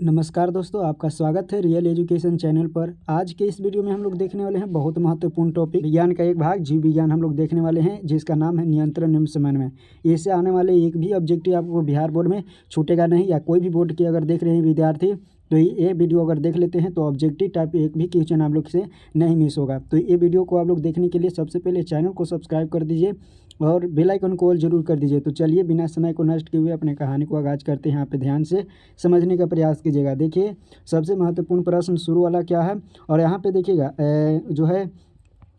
नमस्कार दोस्तों, आपका स्वागत है रियल एजुकेशन चैनल पर। आज के इस वीडियो में हम लोग देखने वाले हैं बहुत महत्वपूर्ण टॉपिक, विज्ञान का एक भाग जीव विज्ञान हम लोग देखने वाले हैं, जिसका नाम है नियंत्रण निम्न समन्वय। इससे आने वाले एक भी ऑब्जेक्टिव आपको बिहार बोर्ड में छूटेगा नहीं, या कोई भी बोर्ड के अगर देख रहे हैं विद्यार्थी तो ये वीडियो अगर देख लेते हैं तो ऑब्जेक्टिव टाइप एक भी क्वेश्चन आप लोग से नहीं मिस होगा। तो ये वीडियो को आप लोग देखने के लिए सबसे पहले चैनल को सब्सक्राइब कर दीजिए और बेल आइकन को ऑल जरूर कर दीजिए। तो चलिए बिना समय को नष्ट किए हुए अपने कहानी को आगाज करते हैं। यहाँ पे ध्यान से समझने का प्रयास कीजिएगा। देखिए सबसे महत्वपूर्ण प्रश्न शुरू वाला क्या है, और यहाँ पे देखिएगा जो है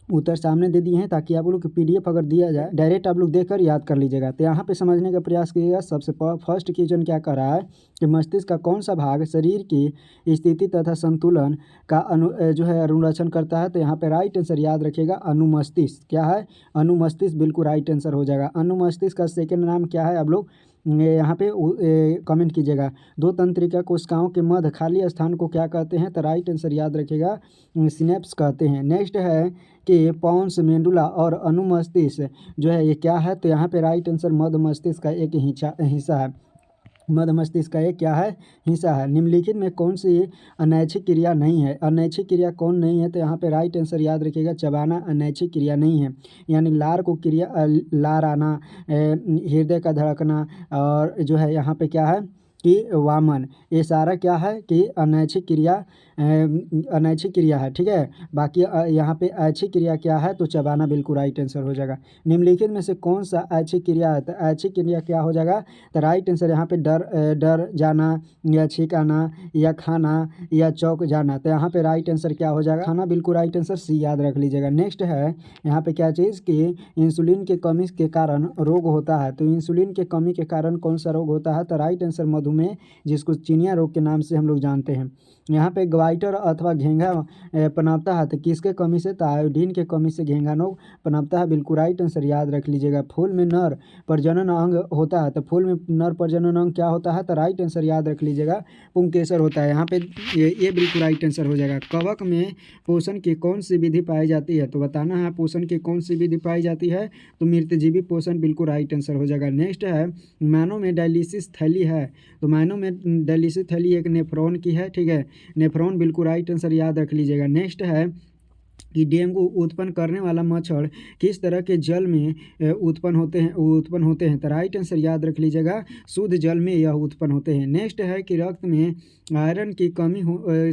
उत्तर सामने दे दिए हैं, ताकि आप लोग को पीडीएफ अगर दिया जाए डायरेक्ट आप लोग देखकर याद कर लीजिएगा। तो यहाँ पे समझने का प्रयास कीजिएगा। सबसे फर्स्ट क्वेश्चन क्या कर रहा है कि मस्तिष्क का कौन सा भाग शरीर की स्थिति तथा संतुलन का जो है अनुरक्षण करता है। तो यहाँ पे राइट आंसर याद रखिएगा, अनुमस्तिष्क। क्या है? अनुमस्तिष्क, बिल्कुल राइट आंसर हो जाएगा। अनुमस्तिष्क का सेकेंड नाम क्या है, आप लोग यहाँ पे कमेंट कीजिएगा। दो तंत्रिका कोशिकाओं के मध्य खाली स्थान को क्या कहते हैं? तो राइट आंसर याद रखिएगा, सिनेप्स कहते हैं। नेक्स्ट है कि पॉन्स, मेंडुला और अनुमस्तिष्क जो है ये क्या है? तो यहाँ पे राइट आंसर मध्य मस्तिष्क का एक हिस्सा है। मध्य मस्तिष्क का एक क्या है? हिस्सा है। निम्नलिखित में कौन सी अनैच्छिक क्रिया नहीं है? अनैच्छिक क्रिया कौन नहीं है? तो यहाँ पे राइट आंसर याद रखिएगा, चबाना अनैच्छिक क्रिया नहीं है। यानी लार को क्रिया लार आना, हृदय का धड़कना, और जो है यहाँ पे क्या है कि वामन, ये सारा क्या है कि अनैच्छिक क्रिया है। ठीक है, बाकी यहाँ पे ऐच्छिक क्रिया क्या है? तो चबाना बिल्कुल राइट आंसर हो जाएगा। निम्नलिखित में से कौन सा ऐच्छिक क्रिया है? तो ऐच्छिक क्रिया क्या हो जाएगा? तो राइट आंसर यहाँ पे डर जाना, या छींक आना, या खाना, या चौंक जाना। तो यहाँ पे राइट आंसर क्या हो जाएगा? खाना, बिल्कुल राइट आंसर, सी याद रख लीजिएगा। नेक्स्ट है यहाँ पे क्या चीज़ कि इंसुलिन के कमी के कारण रोग होता है। तो इंसुलिन के कमी के कारण कौन सा रोग होता है? तो राइट आंसर मधुमेह, जिसको चिनिया रोग के नाम से हम लोग जानते हैं। यहाँ पे ग्वाइटर अथवा घेंघा पनपता है तो किसके कमी से? तो आयोडीन के कमी से घेंघा रोग पनपता है, बिल्कुल राइट आंसर याद रख लीजिएगा। फूल में नर प्रजनन अंग होता है, तो फूल में नर प्रजनन अंग क्या होता है? तो राइट आंसर याद रख लीजिएगा, पुंकेसर होता है। यहाँ पे ये बिल्कुल राइट आंसर हो जाएगा। कवक में पोषण की कौन सी विधि पाई जाती है? तो बताना है पोषण की कौन सी विधि पाई जाती है? तो मृतजीवी पोषण, बिल्कुल राइट आंसर हो जाएगा। नेक्स्ट है मानव में डायलिसिस थैली है। तो मानव में डायलिसिस थैली एक नेफ्रॉन की है। ठीक है, नेफ्रॉन, बिल्कुल राइट आंसर याद रख लीजिएगा। नेक्स्ट है कि डेंगू उत्पन्न करने वाला मच्छर किस तरह के जल में उत्पन्न होते हैं। तो राइट आंसर याद रख लीजिएगा, शुद्ध जल में यह उत्पन्न होते हैं। नेक्स्ट है कि रक्त में आयरन की कमी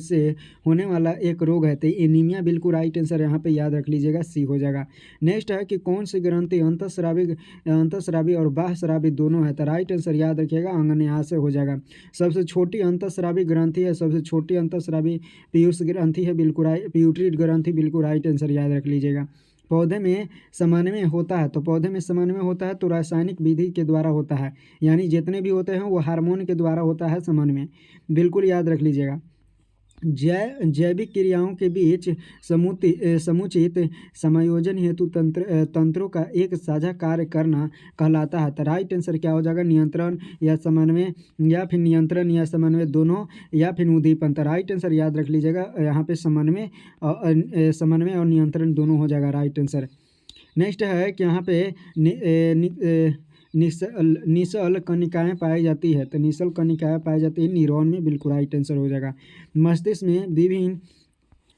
से होने वाला एक रोग है, तो एनीमिया, बिल्कुल राइट आंसर यहाँ पे याद रख लीजिएगा, सी हो जाएगा। नेक्स्ट है कि कौन सी ग्रंथि अंतःस्रावी और बाह्यस्रावी दोनों है। तो राइट आंसर याद रखिएगा, अंगन्याशय हो जाएगा। सबसे छोटी अंतःस्रावी ग्रंथि है, सबसे छोटी अंतःस्रावी पीयूष ग्रंथि है, बिल्कुल पिट्यूटरी ग्रंथि, बिल्कुल राइट आंसर याद रख लीजिएगा। पौधे में समन्वय होता है। तो पौधे में समन्वय होता है तो रासायनिक विधि के द्वारा होता है, यानी जितने भी होते हैं वो हार्मोन के द्वारा होता है समन्वय, बिल्कुल याद रख लीजिएगा। जैविक क्रियाओं के बीच समुचित समायोजन हेतु तंत्रों का एक साझा कार्य करना कहलाता है। तो राइट आंसर क्या हो जाएगा? नियंत्रण या समन्वय, या फिर नियंत्रण या समन्वय दोनों, या फिर उद्दीपन। तो राइट आंसर याद रख लीजिएगा, यहाँ पे समन्वय और नियंत्रण दोनों हो जाएगा राइट आंसर। नेक्स्ट है कि यहाँ पे निशल कणिकाएँ पाई जाती है। तो निशल कणिकाएँ पाई जाती है न्यूरॉन में, बिल्कुल राइट आंसर हो जाएगा। मस्तिष्क में विभिन्न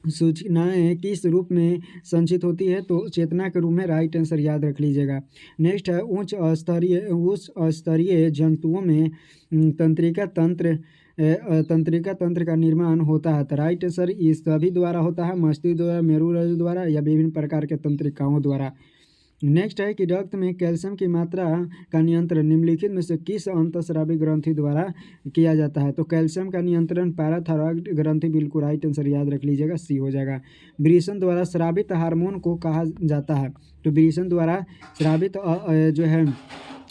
सूचनाएं किस रूप में संचित होती है? तो चेतना के रूप में, राइट आंसर याद रख लीजिएगा। नेक्स्ट है उच्च स्तरीय जंतुओं में तंत्रिका तंत्र का निर्माण होता है। तो राइट आंसर इस सभी द्वारा होता है, मस्तिष्क द्वारा, मेरुरज्जु द्वारा, या विभिन्न प्रकार के तंत्रिकाओं द्वारा। नेक्स्ट है कि रक्त में कैल्शियम की मात्रा का नियंत्रण निम्नलिखित में से किस अंतःस्रावी ग्रंथि द्वारा किया जाता है? तो कैल्शियम का नियंत्रण पैराथायरॉइड ग्रंथि, बिल्कुल राइट आंसर याद रख लीजिएगा, सी हो जाएगा। वृषण द्वारा स्रावित हार्मोन को कहा जाता है। तो वृषण द्वारा स्रावित जो है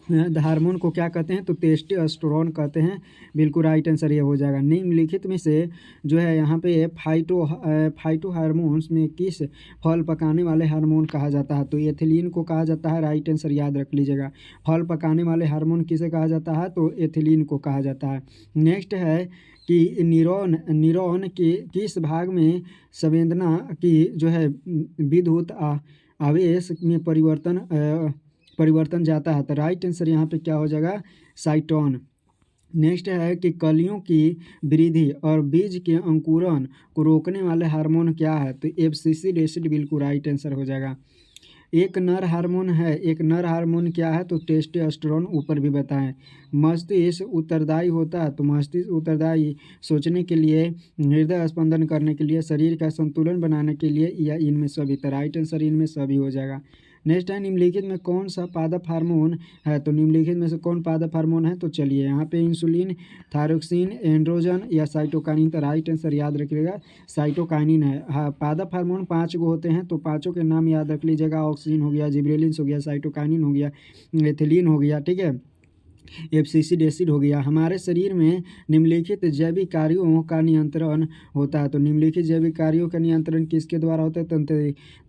हार्मोन को क्या कहते हैं? तो टेस्टोस्टेरोन कहते हैं, बिल्कुल राइट आंसर ये हो जाएगा। निम्नलिखित में से जो है यहाँ पे फाइटो हार्मोन्स में किस फल पकाने वाले हार्मोन कहा जाता है? तो एथिलीन को कहा जाता है, राइट आंसर याद रख लीजिएगा। फल पकाने वाले हार्मोन किसे कहा जाता है? तो एथिलीन को कहा जाता है। नेक्स्ट है कि न्यूरॉन के किस भाग में संवेदना की जो है विद्युत आवेश में परिवर्तन जाता है? तो राइट आंसर यहाँ पे क्या हो जाएगा? साइटोन। नेक्स्ट है कि कलियों की वृद्धि और बीज के अंकुरण को रोकने वाले हार्मोन क्या है? तो एब्सिसिक एसिड बिल्कुल राइट आंसर हो जाएगा। एक नर हार्मोन है, एक नर हार्मोन क्या है? तो टेस्टोस्टेरोन, ऊपर भी बताएं। मस्तिष्क उत्तरदायी होता है, तो मस्तिष्क उत्तरदायी सोचने के लिए, हृदय स्पंदन करने के लिए, शरीर का संतुलन बनाने के लिए, या इनमें सभी? तो राइट आंसर इनमें सभी हो जाएगा। नेक्स्ट है निम्नलिखित में कौन सा पादप हार्मोन है? तो निम्नलिखित में से कौन पादप हार्मोन है? तो चलिए यहाँ पे इंसुलिन, थायरोक्सिन, एंड्रोजन या साइटोकाइनिन? तो राइट आंसर याद रखिएगा साइटोकाइनिन है। हाँ, पादप हार्मोन 5 गो होते हैं, तो पाँचों के नाम याद रख लीजिएगा। ऑक्सीजन हो गया, जिब्रेलिन्स हो गया, साइटोकाइनिन हो गया, एथिलीन हो गया, ठीक है, एब्सिसिक एसिड हो गया। हमारे शरीर में निम्नलिखित जैविक कार्यों का नियंत्रण होता है, तो निम्नलिखित जैविक कार्यों का नियंत्रण किसके द्वारा होता है?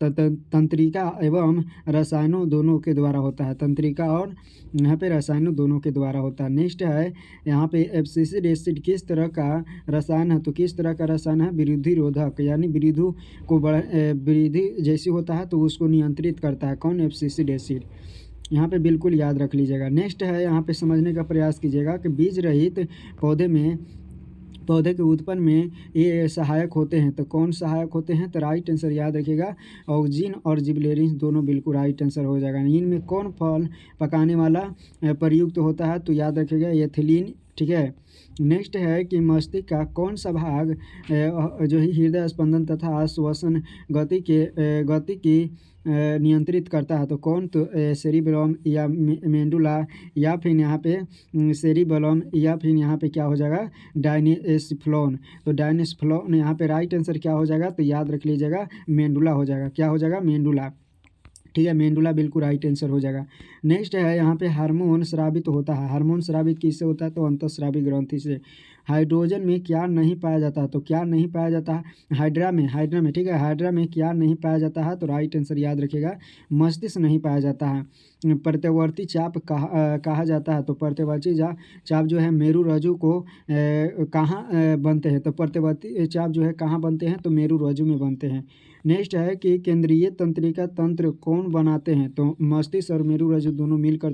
तंत्रिका एवं रसायनों दोनों के द्वारा होता है। तंत्रिका और यहाँ पे रसायनों दोनों के द्वारा होता है। नेक्स्ट है यहाँ पे एब्सिसिक एसिड किस तरह का रसायन है? तो किस तरह का रसायन है? विरोधी रोधक, यानी वृद्धि जैसी होता है तो उसको नियंत्रित करता है। कौन? Abscisic acid. यहाँ पे बिल्कुल याद रख लीजिएगा। नेक्स्ट है यहाँ पे समझने का प्रयास कीजिएगा कि बीज रहित पौधे के उत्पन्न में ये सहायक होते हैं, तो कौन सहायक होते हैं? तो राइट आंसर याद रखिएगा ऑक्सीजन और जिबरेलिन्स दोनों बिल्कुल राइट आंसर हो जाएगा। इनमें कौन फल पकाने वाला प्रयुक्त होता है? तो याद रखिएगा एथिलीन, ठीक है। नेक्स्ट है कि मस्तिष्क का कौन सा भाग जो है हृदय स्पंदन तथा श्वसन गति की नियंत्रित करता है? तो कौन? तो सेरिबेलम या मेंडुला, या फिर यहाँ पे सेरिबेलम, या फिर यहाँ पे क्या हो जाएगा? डायनेस्फ्लोन। तो डायनेस्फ्लोन यहाँ पे राइट आंसर क्या हो जाएगा? तो याद रख लीजिएगा मेंडुला हो जाएगा। क्या हो जाएगा? मेंडुला, ठीक है, मेंडुला बिल्कुल राइट आंसर हो जाएगा। नेक्स्ट है यहाँ पे हार्मोन स्रावित होता है। हार्मोन स्रावित किससे होता है? तो अंतःस्रावी ग्रंथि से। हाइड्रोजन में क्या नहीं पाया जाता? तो क्या नहीं पाया जाता? हाइड्रा में, ठीक है, हाइड्रा में क्या नहीं पाया जाता है? तो राइट आंसर याद रखिएगा मस्तिष्क नहीं पाया जाता है। प्रत्यवर्ती चाप कहा जाता है, तो प्रत्यवर्ती चाप जो है मेरु रज्जु को कहाँ बनते हैं? तो प्रत्यवर्ती चाप जो है कहाँ बनते हैं? तो मेरु रज्जु में बनते हैं। नेक्स्ट है कि केंद्रीय तंत्रिका तंत्र कौन बनाते हैं? तो मस्तिष्क और मेरु रज्जु दोनों मिलकर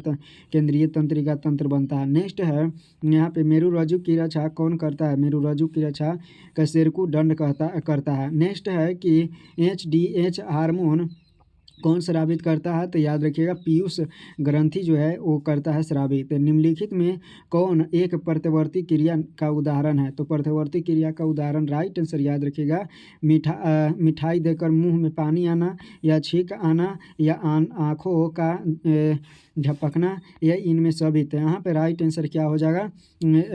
केंद्रीय तंत्रिका तंत्र बनता है। नेक्स्ट है यहाँ पे मेरु रज्जु की रक्षा कौन करता है? मेरु रज्जु की रक्षा कशेरुकी दंड करता है। नेक्स्ट है कि HDH हार्मोन कौन स्रावित करता है? तो याद रखिएगा पीयूष ग्रंथि जो है वो करता है स्रावित। निम्नलिखित में कौन एक प्रत्यवर्ती क्रिया का उदाहरण है? तो प्रत्यवर्ती क्रिया का उदाहरण राइट आंसर याद रखिएगा मिठाई देकर मुंह में पानी आना, या छींक आना, या आँखों का झपकना, या इनमें सभी। तो यहाँ पे राइट आंसर क्या हो जाएगा?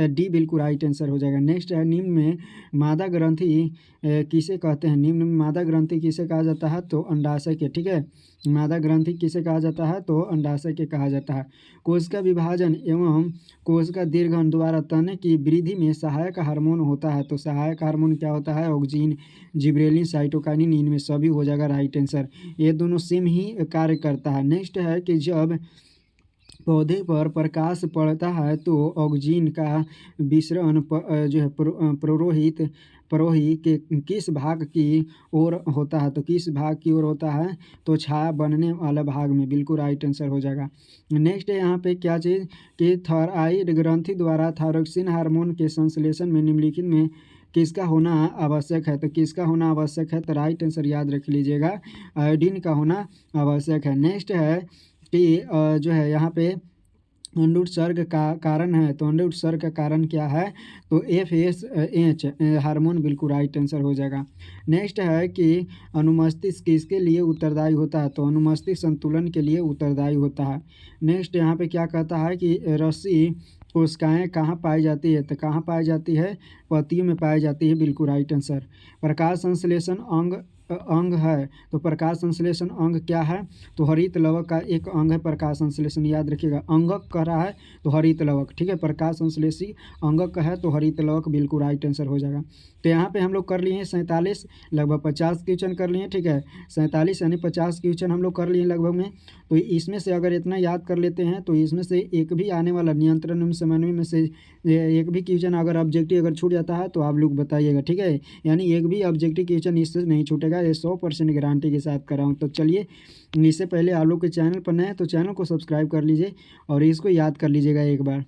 डी बिल्कुल राइट आंसर हो जाएगा। नेक्स्ट है निम्न में मादा ग्रंथि किसे कहते हैं? निम्न में मादा ग्रंथि किसे कहा जाता है? तो अंडाशय के, ठीक है, मादा ग्रंथि किसे कहा जाता है? तो अंडाशय के कहा जाता है। कोशिका विभाजन एवं कोशिका दीर्घन द्वारा तने की वृद्धि में सहायक हार्मोन होता है, तो सहायक हार्मोन क्या होता है? ऑक्सीजन, जिब्रेलिन, साइटोकाइनिन, इनमें सभी हो जाएगा राइट आंसर। ये दोनों सेम ही कार्य करता है। नेक्स्ट है कि जब पौधे पर प्रकाश पड़ता है तो ऑक्सीजन का विसरण जो है प्रोही के किस भाग की ओर होता है? तो किस भाग की ओर होता है? तो छाया बनने वाला भाग में, बिल्कुल राइट आंसर हो जाएगा। नेक्स्ट है यहाँ पे क्या चीज़ कि थायराइड ग्रंथि द्वारा थायरोक्सिन हार्मोन के संश्लेषण में निम्नलिखित में किसका होना आवश्यक है? तो किसका होना आवश्यक है? तो राइट आंसर याद रख लीजिएगा आयोडीन का होना आवश्यक है। नेक्स्ट है कि जो है यहाँ पे अंडोत्सर्ग का कारण है, तो अंडोत्सर्ग का कारण क्या है? तो FSH हार्मोन बिल्कुल राइट आंसर हो जाएगा। नेक्स्ट है कि अनुमस्तिष्क किसके लिए उत्तरदायी होता है? तो अनुमस्तिष्क संतुलन के लिए उत्तरदायी होता है। नेक्स्ट यहाँ पे क्या कहता है कि रस्सी कोशिकाएँ कहाँ पाई जाती है? तो कहाँ पाई जाती है? पत्तियों में पाई जाती है, बिल्कुल राइट आंसर। प्रकाश संश्लेषण अंग है, तो प्रकाश संश्लेषण अंग क्या है? तो हरित लवक का एक अंग है प्रकाश संश्लेषण, याद रखिएगा। अंगक कह रहा है तो हरित लवक, ठीक है, प्रकाश संश्लेषी अंगक का है तो हरित लवक बिल्कुल राइट आंसर हो जाएगा। तो यहाँ पे हम लोग कर लिए हैं 47, लगभग 50 क्वेश्चन कर लिए, ठीक है, 47 यानी 50 क्वेश्चन हम लोग कर लिए लगभग में। तो इसमें से अगर इतना याद कर लेते हैं तो इसमें से एक भी आने वाला नियंत्रण एवं समन्वय में से एक भी क्वेश्चन अगर ऑब्जेक्टिव अगर छूट जाता है तो आप लोग बताइएगा, ठीक है, यानी एक भी ऑब्जेक्टिव क्वेश्चन इससे नहीं छूटेगा, ये 100% गारंटी के साथ कर रहा हूँ। तो चलिए, इससे पहले आप लोग के चैनल पर नए हैं तो चैनल को सब्सक्राइब कर लीजिए और इसको याद कर लीजिएगा एक बार।